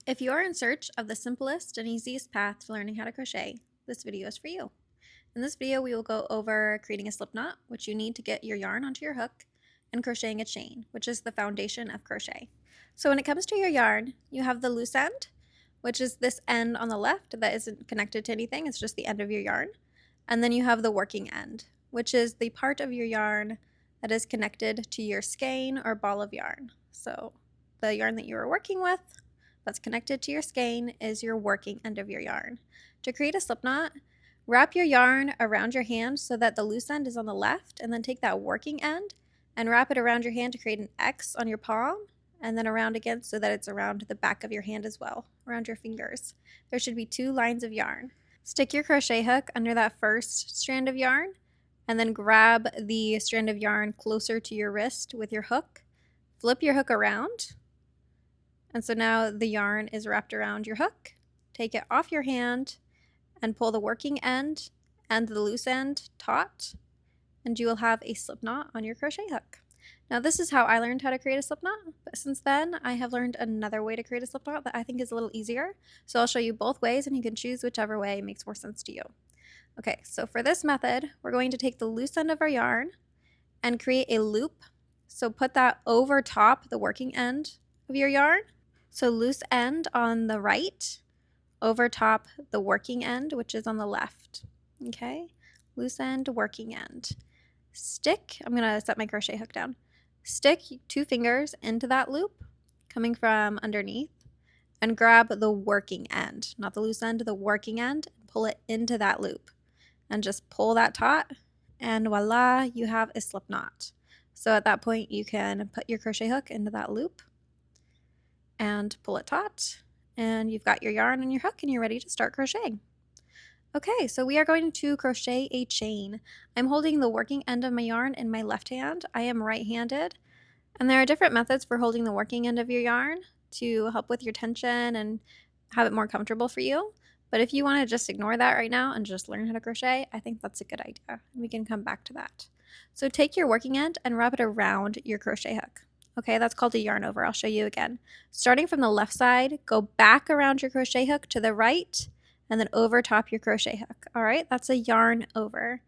If you are in search of the simplest and easiest path to learning how to crochet, this video is for you. In this video, we will go over creating a slip knot, which you need to get your yarn onto your hook, and crocheting a chain, which is the foundation of crochet. So when it comes to your yarn, you have the loose end, which is this end on the left that isn't connected to anything, it's just the end of your yarn. And then you have the working end, which is the part of your yarn that is connected to your skein or ball of yarn. So the yarn that you are working with that's connected to your skein is your working end of your yarn. To create a slip knot, wrap your yarn around your hand so that the loose end is on the left, and then take that working end and wrap it around your hand to create an X on your palm, and then around again so that it's around the back of your hand as well, around your fingers. There should be 2 lines of yarn. Stick your crochet hook under that first strand of yarn, and then grab the strand of yarn closer to your wrist with your hook. Flip your hook around, and so now the yarn is wrapped around your hook. Take it off your hand and pull the working end and the loose end taut, and you will have a slip knot on your crochet hook. Now this is how I learned how to create a slip knot, but since then I have learned another way to create a slip knot that I think is a little easier. So I'll show you both ways and you can choose whichever way makes more sense to you. Okay, so for this method, we're going to take the loose end of our yarn and create a loop. So put that over top the working end of your yarn. So loose end on the right, over top the working end, which is on the left. Okay, loose end, working end. Stick, I'm gonna set my crochet hook down. Stick 2 fingers into that loop, coming from underneath, and grab the working end, not the loose end, the working end, and pull it into that loop. And just pull that taut, and voila, you have a slip knot. So at that point, you can put your crochet hook into that loop and pull it taut, and you've got your yarn and your hook and you're ready to start crocheting. Okay, so we are going to crochet a chain. I'm holding the working end of my yarn in my left hand. I am right-handed, and there are different methods for holding the working end of your yarn to help with your tension and have it more comfortable for you. But if you want to just ignore that right now and just learn how to crochet, I think that's a good idea. We can come back to that. So take your working end and wrap it around your crochet hook. Okay, that's called a yarn over. I'll show you again. Starting from the left side, go back around your crochet hook to the right, and then over top your crochet hook. All right, that's a yarn over.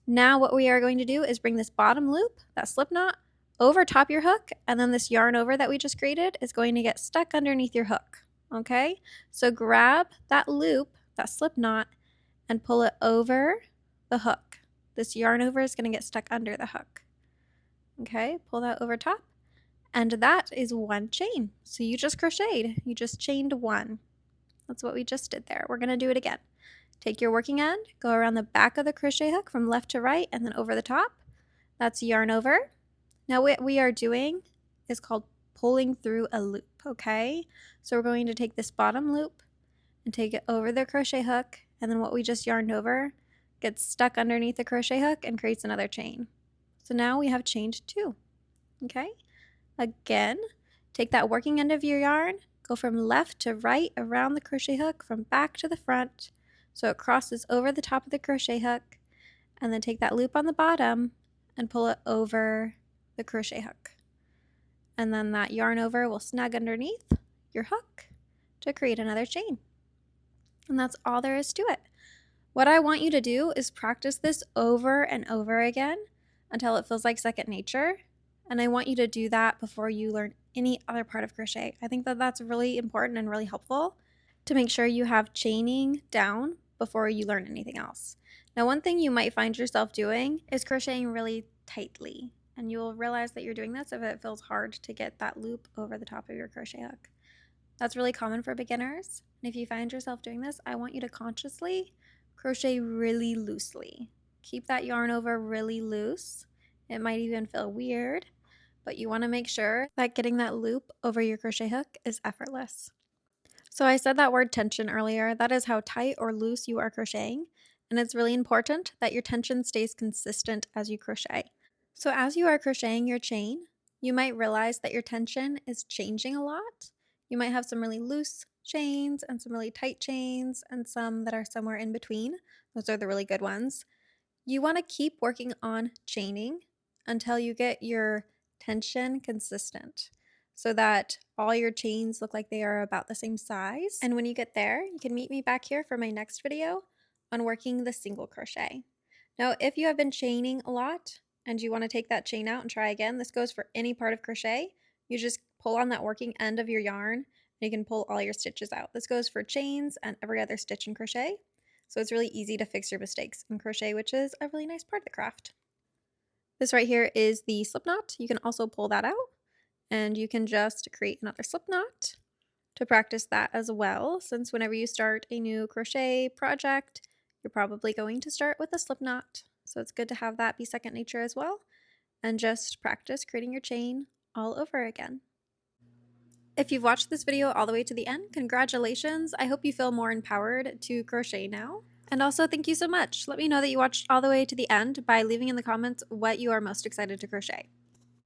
Now what we are going to do is bring this bottom loop, that slip knot, over top your hook, and then this yarn over that we just created is going to get stuck underneath your hook. Okay, so grab that loop, that slip knot, and pull it over the hook. This yarn over is going to get stuck under the hook. Okay, pull that over top. And that is 1 chain. So you just crocheted, you just chained 1. That's what we just did there. We're going to do it again. Take your working end, go around the back of the crochet hook from left to right, and then over the top. That's yarn over. Now what we are doing is called pulling through a loop, okay? So we're going to take this bottom loop and take it over the crochet hook, and then what we just yarned over gets stuck underneath the crochet hook and creates another chain. So now we have chained 2, okay? Again, take that working end of your yarn, go from left to right around the crochet hook, from back to the front, so it crosses over the top of the crochet hook, and then take that loop on the bottom and pull it over the crochet hook. And then that yarn over will snug underneath your hook to create another chain. And that's all there is to it. What I want you to do is practice this over and over again until it feels like second nature. And I want you to do that before you learn any other part of crochet. I think that that's really important and really helpful to make sure you have chaining down before you learn anything else. Now, one thing you might find yourself doing is crocheting really tightly. And you will realize that you're doing this if it feels hard to get that loop over the top of your crochet hook. That's really common for beginners. And if you find yourself doing this, I want you to consciously crochet really loosely. Keep that yarn over really loose. It might even feel weird, but you want to make sure that getting that loop over your crochet hook is effortless. So I said that word tension earlier. That is how tight or loose you are crocheting, and it's really important that your tension stays consistent as you crochet. So as you are crocheting your chain, you might realize that your tension is changing a lot. You might have some really loose chains and some really tight chains and some that are somewhere in between. Those are the really good ones. You want to keep working on chaining until you get your tension consistent so that all your chains look like they are about the same size. And when you get there, you can meet me back here for my next video on working the single crochet. Now, if you have been chaining a lot and you want to take that chain out and try again, this goes for any part of crochet. You just pull on that working end of your yarn and you can pull all your stitches out. This goes for chains and every other stitch in crochet. So it's really easy to fix your mistakes in crochet, which is a really nice part of the craft. This right here is the slip knot. You can also pull that out and you can just create another slip knot to practice that as well, since whenever you start a new crochet project, you're probably going to start with a slip knot. So it's good to have that be second nature as well, and just practice creating your chain all over again. If you've watched this video all the way to the end, congratulations. I hope you feel more empowered to crochet now. And also, thank you so much. Let me know that you watched all the way to the end by leaving in the comments what you are most excited to crochet.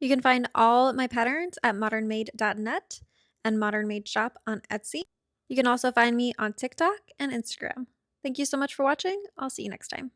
You can find all my patterns at modernmade.net and Modern Made Shop on Etsy. You can also find me on TikTok and Instagram. Thank you so much for watching. I'll see you next time.